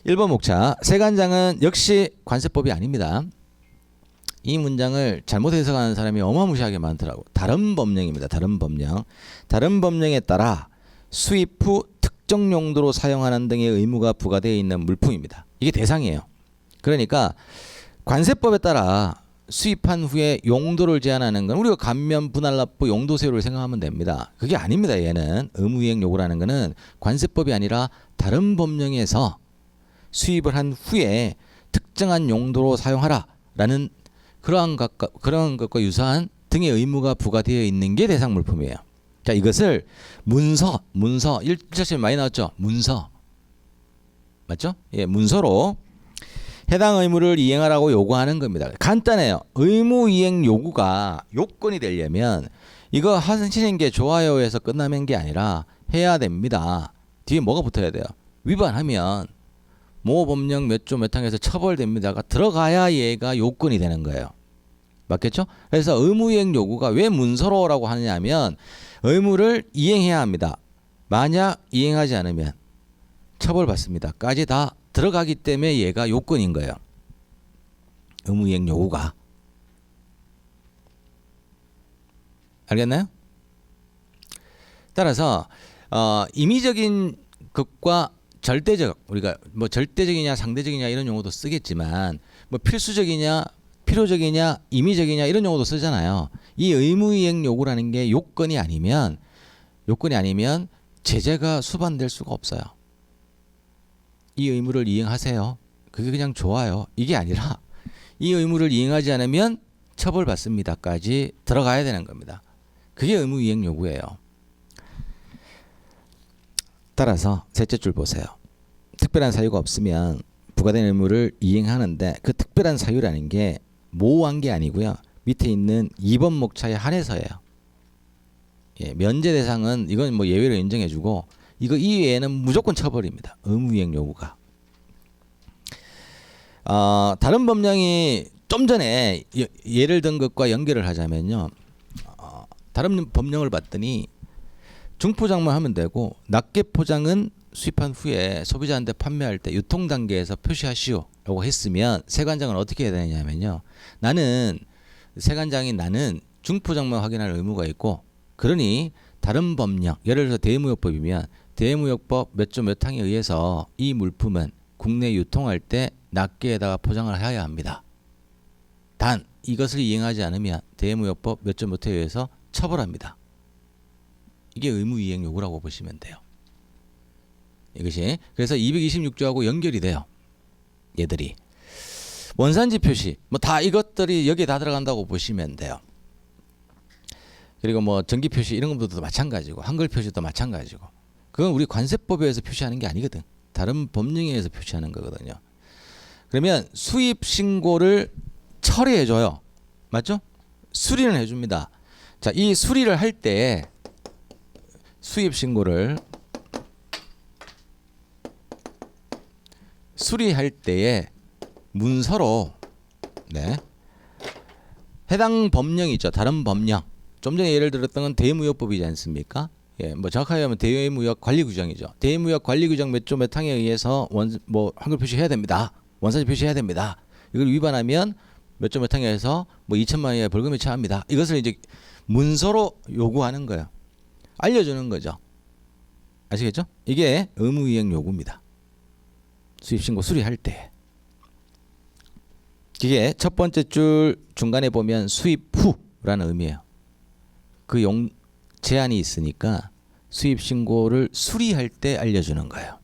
1번 목차. 세관장은 역시 관세법이 아닙니다. 이 문장을 잘못 해석하는 사람이 어마무시하게 많더라고. 다른 법령입니다. 다른 법령. 다른 법령에 따라 수입 후 특정 용도로 사용하는 등의 의무가 부과되어 있는 물품입니다. 이게 대상이에요. 그러니까 관세법에 따라 수입한 후에 용도를 제한하는 건 우리가 감면 분할납부 용도세율을 생각하면 됩니다. 그게 아닙니다. 얘는 의무이행 요구라는 것은 관세법이 아니라 다른 법령에서 수입을 한 후에 특정한 용도로 사용하라라는 그러한 것과 유사한 등의 의무가 부과되어 있는 게 대상 물품이에요. 자, 이것을 문서 1차 시험에 많이 나왔죠. 문서 맞죠? 예, 문서로 해당 의무를 이행하라고 요구하는 겁니다. 간단해요. 의무 이행 요구가 요건이 되려면 이거 하시는 게 좋아요에서 끝나는 게 아니라 해야 됩니다. 뒤에 뭐가 붙어야 돼요? 위반하면 모 법령 몇 조 몇 항에서 처벌됩니다가 들어가야 얘가 요건이 되는 거예요. 맞겠죠? 그래서 의무 이행 요구가 왜 문서로라고 하느냐 하면 의무를 이행해야 합니다. 만약 이행하지 않으면 처벌받습니다까지 다 들어가기 때문에 얘가 요건인 거예요. 의무이행 요구가. 알겠나요? 따라서 임의적인 것과 절대적, 우리가 뭐 절대적이냐 상대적이냐 이런 용어도 쓰겠지만 뭐 필수적이냐 필요적이냐 임의적이냐 이런 용어도 쓰잖아요. 이 의무이행 요구라는 게 요건이 아니면 제재가 수반될 수가 없어요. 이 의무를 이행하세요. 그게 그냥 좋아요. 이게 아니라 이 의무를 이행하지 않으면 처벌받습니다까지 들어가야 되는 겁니다. 그게 의무 이행 요구예요. 따라서 셋째 줄 보세요. 특별한 사유가 없으면 부과된 의무를 이행하는데 그 특별한 사유라는 게 모호한 게 아니고요. 밑에 있는 2번 목차에 한해서예요. 예, 면제 대상은 이건 뭐 예외로 인정해주고 이거 이외에는 무조건 처벌입니다. 의무이행 요구가. 다른 법령이 좀 전에 예를 든 것과 연결을 하자면요. 다른 법령을 봤더니 중포장만 하면 되고 낱개 포장은 수입한 후에 소비자한테 판매할 때 유통 단계에서 표시하시오 라고 했으면 세관장은 어떻게 해야 되냐면요. 세관장이 나는 중포장만 확인할 의무가 있고 그러니 다른 법령 예를 들어서 대무역법이면 대무역법 몇 조 몇 항에 의해서 이 물품은 국내 유통할 때 낱개에다가 포장을 해야 합니다. 단 이것을 이행하지 않으면 대무역법 몇 조 몇 항에 의해서 처벌합니다. 이게 의무이행 요구라고 보시면 돼요. 이것이 그래서 226조하고 연결이 돼요. 얘들이 원산지 표시 뭐 다 이것들이 여기에 다 들어간다고 보시면 돼요. 그리고 뭐 전기 표시 이런 것도 마찬가지고 한글 표시도 마찬가지고 그건 우리 관세법에 의해서 표시하는 게 아니거든. 다른 법령에 의해서 표시하는 거거든요. 그러면 수입 신고를 처리해 줘요. 맞죠? 수리는 해줍니다. 자, 이 수리를 할 때 수입 신고를 수리할 때에 문서로 해당 법령이 있죠. 다른 법령. 좀 전에 예를 들었던 건 대무역법이지 않습니까? 예, 뭐 정확하게 하면 대무역 관리 규정이죠. 대무역 관리 규정 몇 조 몇 항에 의해서 한글 표시해야 됩니다. 원산지 표시해야 됩니다. 이걸 위반하면 몇 조 몇 항에 의해서 뭐 2천만 원의 벌금에 처합니다. 이것을 이제 문서로 요구하는 거예요. 알려주는 거죠. 아시겠죠? 이게 의무이행 요구입니다. 수입신고 수리할 때. 이게 첫 번째 줄 중간에 보면 수입 후라는 의미예요. 그 제한이 있으니까 수입신고를 수리할 때 알려주는 거예요.